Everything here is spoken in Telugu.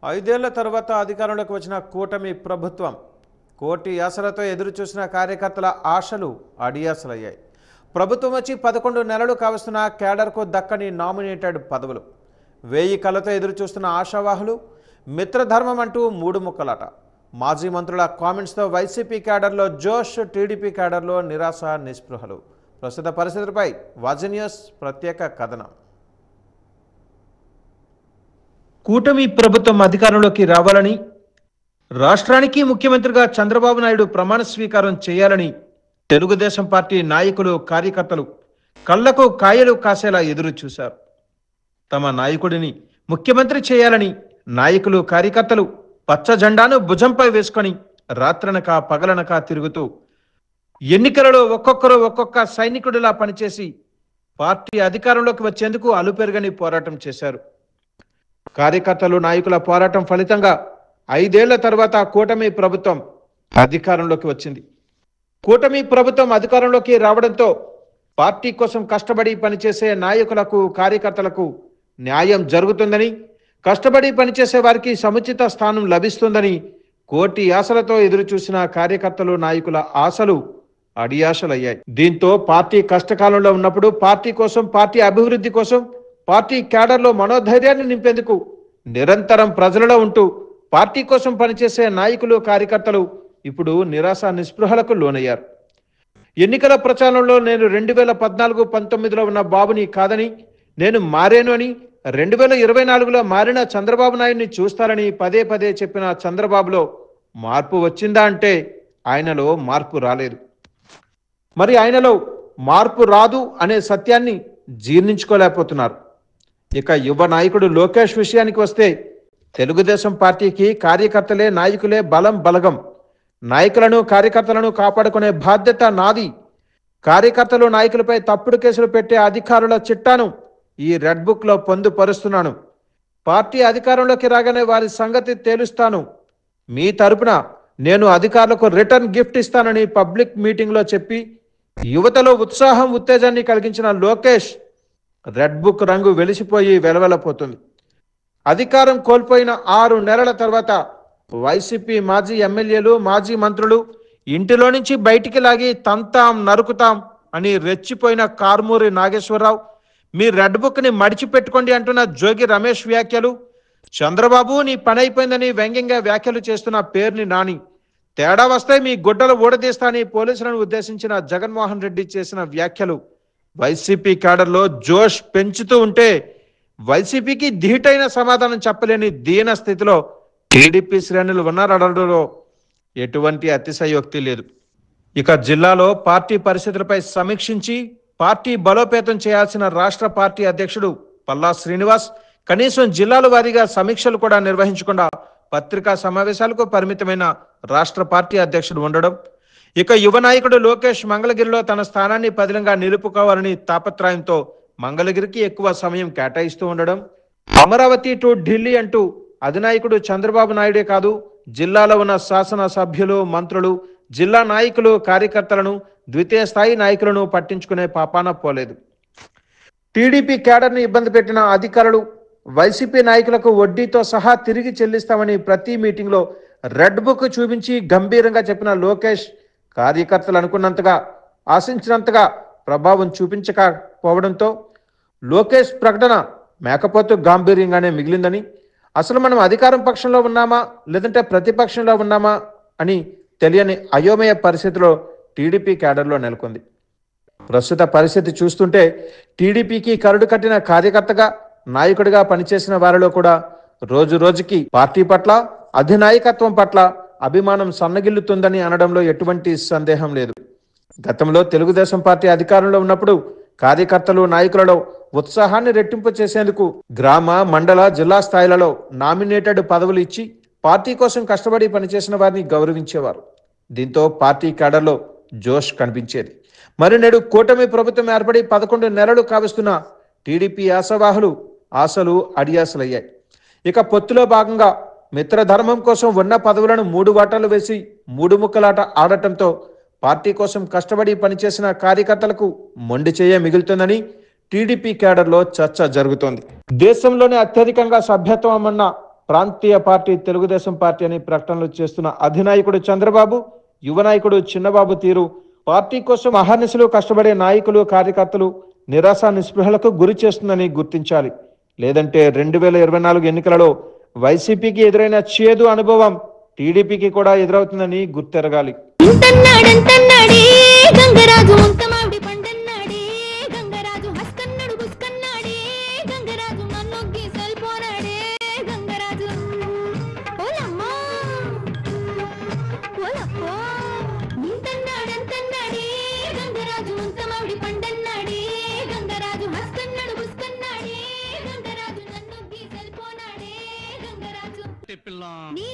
ఐదేళ్ల తర్వాత అధికారంలోకి వచ్చిన కూటమి ప్రభుత్వం కోటి ఆశలతో ఎదురుచూసిన కార్యకర్తల ఆశలు అడియాసలయ్యాయి. ప్రభుత్వం వచ్చి 11 నెలలు కావస్తున్న కేడర్కు దక్కని నామినేటెడ్ పదవులు, 1000 కళ్ళతో ఎదురుచూస్తున్న ఆశావాహులు, మిత్రధర్మం అంటూ మూడు ముక్కలాట. మాజీ మంత్రుల కామెంట్స్తో వైసీపీ కేడర్లో జోష్, టీడీపీ కేడర్లో నిరాశ నిస్పృహలు. ప్రస్తుత పరిస్థితులపై వాజీ న్యూస్ ప్రత్యేక కథనం. కూటమి ప్రభుత్వం అధికారంలోకి రావాలని, రాష్ట్రానికి ముఖ్యమంత్రిగా చంద్రబాబు నాయుడు ప్రమాణ స్వీకారం చేయాలని తెలుగుదేశం పార్టీ నాయకులు, కార్యకర్తలు కళ్లకు కాయలు కాసేలా ఎదురు చూశారు. తమ నాయకుడిని ముఖ్యమంత్రి చేయాలని నాయకులు, కార్యకర్తలు పచ్చ జెండాను భుజంపై వేసుకొని రాత్రనక పగలనక తిరుగుతూ ఎన్నికలలో ఒక్కొక్కరు ఒక్కొక్క సైనికుడిలా పనిచేసి పార్టీ అధికారంలోకి వచ్చేందుకు అలుపెరగని పోరాటం చేశారు. కార్యకర్తలు, నాయకుల పోరాటం ఫలితంగా 5 ఏళ్ల తర్వాత కూటమి ప్రభుత్వం అధికారంలోకి వచ్చింది. కూటమి ప్రభుత్వం అధికారంలోకి రావడంతో పార్టీ కోసం కష్టపడి పనిచేసే నాయకులకు, కార్యకర్తలకు న్యాయం జరుగుతుందని, కష్టపడి పనిచేసే వారికి సముచిత స్థానం లభిస్తుందని కోటి ఆశలతో ఎదురుచూసిన కార్యకర్తలు, నాయకుల ఆశలు అడియాశలయ్యాయి. దీంతో పార్టీ కష్టకాలంలో ఉన్నప్పుడు పార్టీ కోసం, పార్టీ అభివృద్ధి కోసం, పార్టీ కేడర్లో మనోధైర్యాన్ని నింపేందుకు నిరంతరం ప్రజలలో ఉంటూ పార్టీ కోసం పనిచేసే నాయకులు, కార్యకర్తలు ఇప్పుడు నిరాశ నిస్పృహలకు లోనయ్యారు. ఎన్నికల ప్రచారంలో నేను 2014-19లో ఉన్న బాబుని కాదని, నేను మారాను అని, 2024లో మారిన చంద్రబాబు నాయుడిని చూస్తారని పదే పదే చెప్పిన చంద్రబాబులో మార్పు వచ్చిందా అంటే ఆయనలో మార్పు రాలేదు. మరి ఆయనలో మార్పు రాదు అనే సత్యాన్ని జీర్ణించుకోలేకపోతున్నారు. ఇక యువ నాయకుడు లోకేష్ విషయానికి వస్తే, తెలుగుదేశం పార్టీకి కార్యకర్తలే, నాయకులే బలం, బలగం. నాయకులను, కార్యకర్తలను కాపాడుకునే బాధ్యత నాది. కార్యకర్తలు, నాయకులపై తప్పుడు కేసులు పెట్టే అధికారుల చిట్టాను ఈ రెడ్ బుక్లో పొందుపరుస్తున్నాను. పార్టీ అధికారంలోకి రాగానే వారి సంగతి తేలుస్తాను. మీ తరపున నేను అధికారులకు రిటర్న్ గిఫ్ట్ ఇస్తానని పబ్లిక్ మీటింగ్లో చెప్పి యువతలో ఉత్సాహం, ఉత్తేజాన్ని కలిగించిన లోకేష్ రెడ్ బుక్ రంగు వెలిసిపోయి వెలవెలపోతుంది. అధికారం కోల్పోయిన 6 నెలల తర్వాత వైసీపీ మాజీ ఎమ్మెల్యేలు, మాజీ మంత్రులు ఇంటిలో నుంచి బయటికి లాగి తంతాం, నరుకుతాం అని రెచ్చిపోయిన కార్మూరి నాగేశ్వరరావు, మీ రెడ్ బుక్ని మడిచిపెట్టుకోండి అంటున్న జోగి రమేష్ వ్యాఖ్యలు, చంద్రబాబు నీ పని అయిపోయిందని వ్యంగ్యంగా వ్యాఖ్యలు చేస్తున్న పేర్ని నాని, తేడా వస్తే మీ గుడ్డలు ఊడదీస్తా అని పోలీసులను ఉద్దేశించిన జగన్మోహన్ రెడ్డి చేసిన వ్యాఖ్యలు వైసీపీ కేడర్లో జోష్ పెంచుతూ ఉంటే, వైసీపీకి ధీటైన సమాధానం చెప్పలేని దీన స్థితిలో టీడీపీ శ్రేణులు ఉన్నారనడంలో ఎటువంటి అతిశయోక్తి లేదు. ఇక జిల్లాలో పార్టీ పరిస్థితులపై సమీక్షించి పార్టీ బలోపేతం చేయాల్సిన రాష్ట్ర పార్టీ అధ్యక్షుడు పల్లా శ్రీనివాస్ కనీసం జిల్లాల వారీగా సమీక్షలు కూడా నిర్వహించకుండా పత్రికా సమావేశాలకు పరిమితమైన రాష్ట్ర పార్టీ అధ్యక్షుడు ఉండడం, ఇక యువ నాయకుడు లోకేష్ మంగళగిరిలో తన స్థానాన్ని పదిలంగా నిలుపుకోవాలని తాపత్రయంతో మంగళగిరికి ఎక్కువ సమయం కేటాయిస్తూ ఉండడం, అమరావతి టు ఢిల్లీ అంటూ అధినాయకుడు చంద్రబాబు నాయుడే కాదు, జిల్లాలో ఉన్న శాసన సభ్యులు, మంత్రులు, జిల్లా నాయకులు, కార్యకర్తలను, ద్వితీయ స్థాయి నాయకులను పట్టించుకునే పాపాన పోలేదు. టీడీపీ కేడర్ని ఇబ్బంది పెట్టిన అధికారులు, వైసీపీ నాయకులకు వడ్డీతో సహా తిరిగి చెల్లిస్తామని ప్రతి మీటింగ్లో రెడ్ బుక్ చూపించి గంభీరంగా చెప్పిన లోకేష్ కార్యకర్తలు అనుకున్నంతగా, ఆశించినంతగా ప్రభావం చూపించకపోవడంతో లోకేష్ ప్రకటన మేకపోతు గాంభీర్యంగానే మిగిలిందని, అసలు మనం అధికారం పక్షంలో ఉన్నామా లేదంటే ప్రతిపక్షంలో ఉన్నామా అని తెలియని అయోమయ పరిస్థితిలో టీడీపీ కేడర్లో నెలకొంది. ప్రస్తుత పరిస్థితి చూస్తుంటే టీడీపీకి కరుడు కట్టిన కార్యకర్తగా, నాయకుడిగా పనిచేసిన వారిలో కూడా రోజు రోజుకి పార్టీ పట్ల, అధినాయకత్వం పట్ల అభిమానం సన్నగిల్లుతుందని అనడంలో ఎటువంటి సందేహం లేదు. గతంలో తెలుగుదేశం పార్టీ అధికారంలో ఉన్నప్పుడు కార్యకర్తలు, నాయకులలో ఉత్సాహాన్ని రెట్టింపు చేసేందుకు గ్రామ, మండల, జిల్లా స్థాయిలలో నామినేటెడ్ పదవులు ఇచ్చి పార్టీ కోసం కష్టపడి పనిచేసిన వారిని గౌరవించేవారు. దీంతో పార్టీ కేడర్లో జోష్ కనిపించేది. మరి నేడు కూటమి ప్రభుత్వం ఏర్పడి 11 నెలలు కావస్తున్న టీడీపీ ఆశావాహులు ఆశలు అడియాసలయ్యాయి. ఇక పొత్తులో భాగంగా మిత్రధర్మం కోసం ఉన్న పదవులను 3 వాటాలు వేసి 3 ముక్కలాట ఆడటంతో పార్టీ కోసం కష్టపడి పనిచేసిన కార్యకర్తలకు మొండి చేయ మిగులుతుందని టీడీపీ కేడర్లో చర్చ జరుగుతోంది. దేశంలోనే అత్యధికంగా సభ్యత్వం ఉన్న ప్రాంతీయ పార్టీ తెలుగుదేశం పార్టీ అని ప్రకటనలు చేస్తున్న అధినాయకుడు చంద్రబాబు, యువ నాయకుడు చిన్నబాబు తీరు పార్టీ కోసం అహర్నిశలు కష్టపడే నాయకులు, కార్యకర్తలు నిరాశ నిస్పృహలకు గురి చేస్తుందని గుర్తించాలి. లేదంటే 2024 ఎన్నికలలో వైసీపీకి ఎదురైన చేదు అనుభవం టీడీపీకి కూడా ఎదురవుతుందని గుర్తెరగాలి. నీ